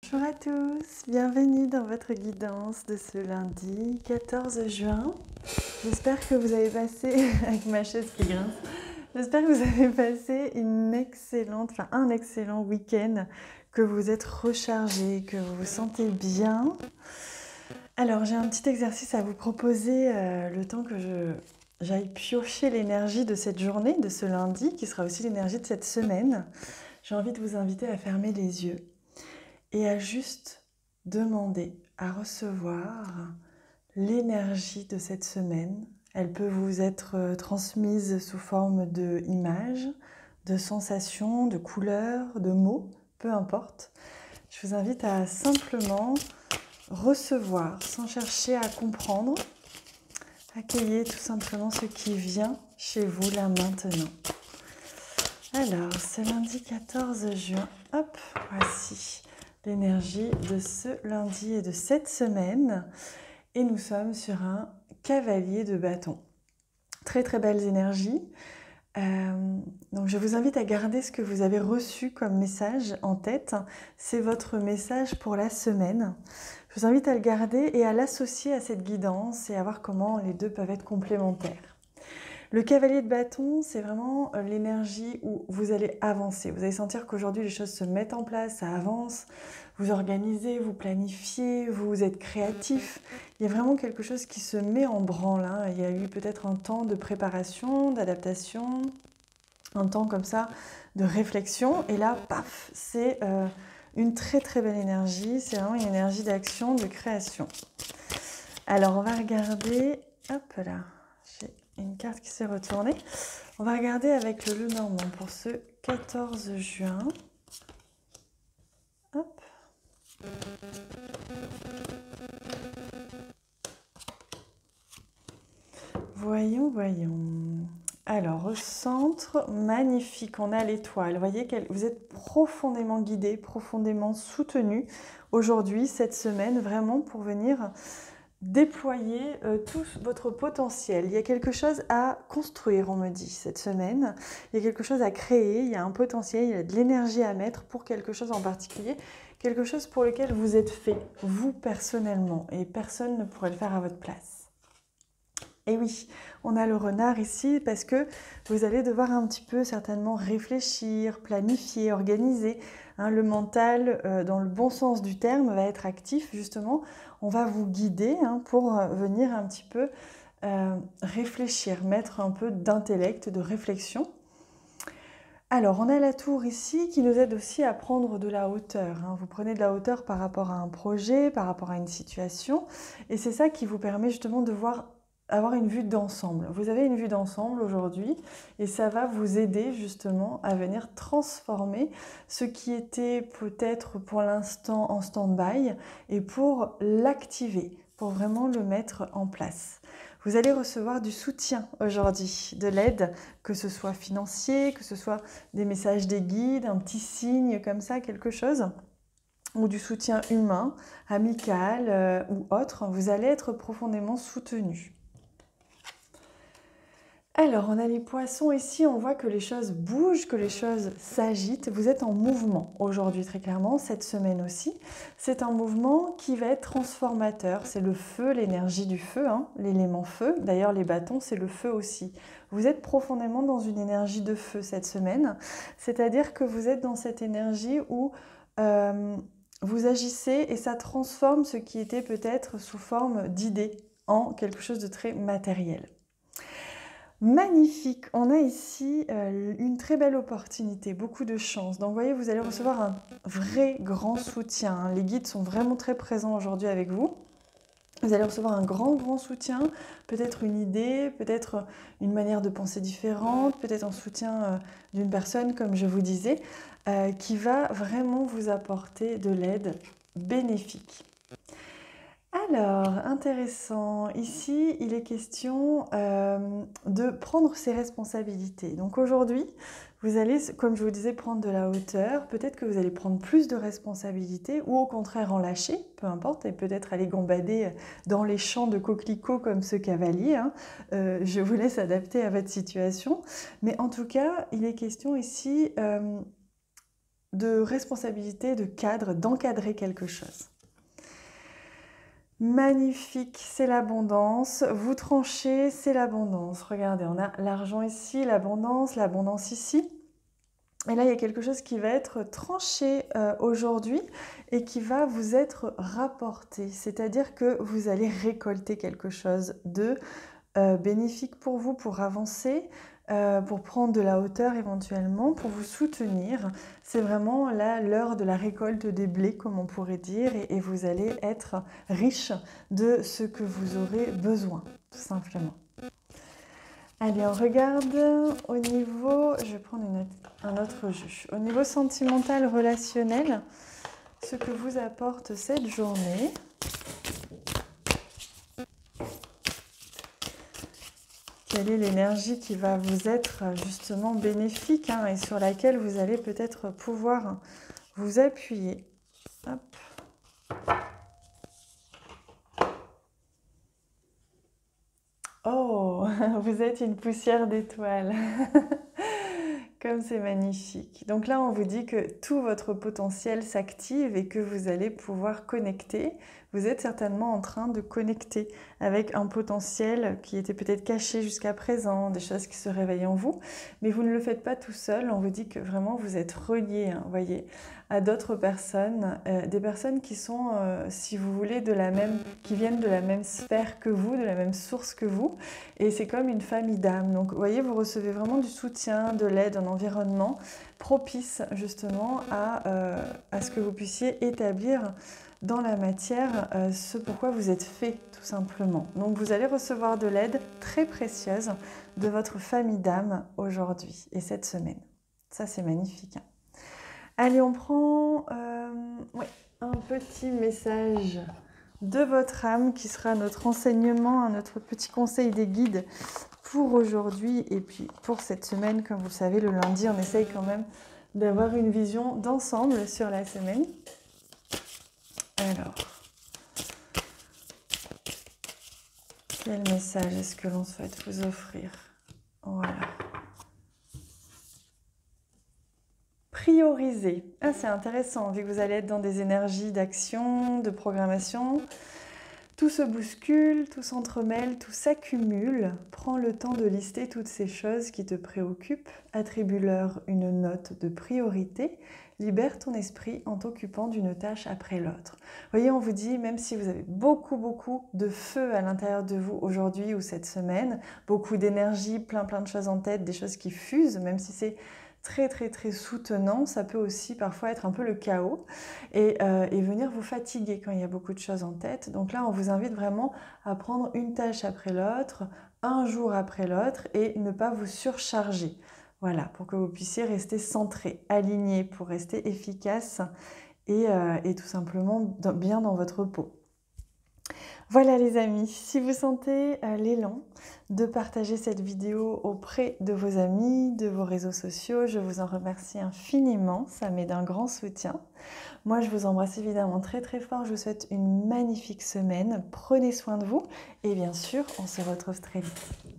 Bonjour à tous, bienvenue dans votre guidance de ce lundi 14 juin. J'espère que vous avez passé, avec ma chaise qui grince, j'espère que vous avez passé un excellent week-end, que vous êtes rechargés, que vous vous sentez bien. Alors j'ai un petit exercice à vous proposer le temps que j'aille piocher l'énergie de cette journée, de ce lundi, qui sera aussi l'énergie de cette semaine. J'ai envie de vous inviter à fermer les yeux et à juste demander à recevoir l'énergie de cette semaine. Elle peut vous être transmise sous forme d'images, de sensations, de couleurs, de mots, peu importe. Je vous invite à simplement recevoir sans chercher à comprendre. Accueillez tout simplement ce qui vient chez vous là maintenant. Alors, c'est lundi 14 juin. Hop, voici l'énergie de ce lundi et de cette semaine. Et nous sommes sur un cavalier de bâton. Très très belles énergies. Donc je vous invite à garder ce que vous avez reçu comme message en tête. C'est votre message pour la semaine. Je vous invite à le garder et à l'associer à cette guidance et à voir comment les deux peuvent être complémentaires. Le cavalier de bâton, c'est vraiment l'énergie où vous allez avancer. Vous allez sentir qu'aujourd'hui, les choses se mettent en place, ça avance. Vous organisez, vous planifiez, vous êtes créatif. Il y a vraiment quelque chose qui se met en branle. Il y a eu peut-être un temps de préparation, d'adaptation, un temps comme ça de réflexion. Et là, paf, c'est une très très belle énergie. C'est vraiment une énergie d'action, de création. Alors, on va regarder... Hop là, j'ai une carte qui s'est retournée. On va regarder avec le Lenormand pour ce 14 juin. Hop. Voyons. Alors, au centre, magnifique, on a l'étoile. Vous voyez que vous êtes profondément guidé, profondément soutenu aujourd'hui, cette semaine, vraiment pour venir déployer tout votre potentiel. Il y a quelque chose à construire, on me dit, cette semaine. Il y a quelque chose à créer, il y a un potentiel, il y a de l'énergie à mettre pour quelque chose en particulier, quelque chose pour lequel vous êtes fait, vous personnellement, et personne ne pourrait le faire à votre place. Et oui, on a le renard ici parce que vous allez devoir un petit peu certainement réfléchir, planifier, organiser. Le mental, dans le bon sens du terme, va être actif justement. On va vous guider pour venir un petit peu réfléchir, mettre un peu d'intellect, de réflexion. Alors, on a la tour ici qui nous aide aussi à prendre de la hauteur. Vous prenez de la hauteur par rapport à un projet, par rapport à une situation. Et c'est ça qui vous permet justement de avoir une vue d'ensemble. Vous avez une vue d'ensemble aujourd'hui et ça va vous aider justement à venir transformer ce qui était peut-être pour l'instant en stand-by et pour l'activer, pour vraiment le mettre en place. Vous allez recevoir du soutien aujourd'hui, de l'aide, que ce soit financier, que ce soit des messages des guides, un petit signe comme ça, quelque chose, ou du soutien humain, amical ou autre. Vous allez être profondément soutenu. Alors, on a les poissons ici, on voit que les choses bougent, que les choses s'agitent. Vous êtes en mouvement aujourd'hui, très clairement, cette semaine aussi. C'est un mouvement qui va être transformateur. C'est le feu, l'énergie du feu, l'élément feu. D'ailleurs, les bâtons, c'est le feu aussi. Vous êtes profondément dans une énergie de feu cette semaine. C'est-à-dire que vous êtes dans cette énergie où vous agissez et ça transforme ce qui était peut-être sous forme d'idée en quelque chose de très matériel. Magnifique, on a ici une très belle opportunité, beaucoup de chance. Donc vous voyez, vous allez recevoir un vrai grand soutien. Les guides sont vraiment très présents aujourd'hui avec vous. Vous allez recevoir un grand soutien, peut-être une idée, peut-être une manière de penser différente, peut-être un soutien d'une personne, comme je vous disais, qui va vraiment vous apporter de l'aide bénéfique. Alors, intéressant. Ici, il est question de prendre ses responsabilités. Donc aujourd'hui, vous allez, comme je vous disais, prendre de la hauteur. Peut-être que vous allez prendre plus de responsabilités ou au contraire en lâcher, peu importe, et peut-être aller gambader dans les champs de coquelicots comme ce cavalier. Je vous laisse adapter à votre situation. Mais en tout cas, il est question ici de responsabilité, de cadre, d'encadrer quelque chose. Magnifique, c'est l'abondance. Vous tranchez, c'est l'abondance. Regardez, on a l'argent ici, l'abondance ici. Et là, il y a quelque chose qui va être tranché aujourd'hui et qui va vous être rapporté. C'est-à-dire que vous allez récolter quelque chose de bénéfique pour vous, pour avancer, pour prendre de la hauteur éventuellement, pour vous soutenir. C'est vraiment là l'heure de la récolte des blés, comme on pourrait dire, et vous allez être riche de ce que vous aurez besoin, tout simplement. Allez, on regarde au niveau, je vais prendre un autre jeu, au niveau sentimental, relationnel, ce que vous apporte cette journée. Quelle est l'énergie qui va vous être justement bénéfique et sur laquelle vous allez peut-être pouvoir vous appuyer. Hop. Oh, vous êtes une poussière d'étoiles. Comme c'est magnifique. Donc là, on vous dit que tout votre potentiel s'active et que vous allez pouvoir connecter. Vous êtes certainement en train de connecter avec un potentiel qui était peut-être caché jusqu'à présent, des choses qui se réveillent en vous. Mais vous ne le faites pas tout seul. On vous dit que vraiment, vous êtes relié, voyez, à d'autres personnes. Des personnes qui sont, si vous voulez, qui viennent de la même sphère que vous, de la même source que vous. Et c'est comme une famille d'âmes. Donc, vous voyez, vous recevez vraiment du soutien, de l'aide, un environnement propice justement à ce que vous puissiez établir dans la matière ce pourquoi vous êtes fait, tout simplement. Donc, vous allez recevoir de l'aide très précieuse de votre famille d'âmes aujourd'hui et cette semaine. Ça, c'est magnifique. Allez, on prend un petit message de votre âme qui sera notre enseignement, notre petit conseil des guides pour aujourd'hui et puis pour cette semaine. Comme vous le savez, le lundi, on essaye quand même d'avoir une vision d'ensemble sur la semaine. Alors, quel message est-ce que l'on souhaite vous offrir? Voilà. Prioriser. Ah, c'est intéressant, vu que vous allez être dans des énergies d'action, de programmation. Tout se bouscule, tout s'entremêle, tout s'accumule. Prends le temps de lister toutes ces choses qui te préoccupent. Attribue-leur une note de priorité. Libère ton esprit en t'occupant d'une tâche après l'autre. Voyez, on vous dit, même si vous avez beaucoup de feu à l'intérieur de vous aujourd'hui ou cette semaine, beaucoup d'énergie, plein de choses en tête, des choses qui fusent, même si c'est très soutenant, ça peut aussi parfois être un peu le chaos et venir vous fatiguer quand il y a beaucoup de choses en tête. Donc là, on vous invite vraiment à prendre une tâche après l'autre, un jour après l'autre et ne pas vous surcharger. Voilà, pour que vous puissiez rester centré, aligné, pour rester efficace et tout simplement bien dans votre peau. Voilà les amis, si vous sentez l'élan de partager cette vidéo auprès de vos amis, de vos réseaux sociaux, je vous en remercie infiniment, ça m'est d'un grand soutien. Moi je vous embrasse évidemment très fort, je vous souhaite une magnifique semaine, prenez soin de vous et bien sûr on se retrouve très vite.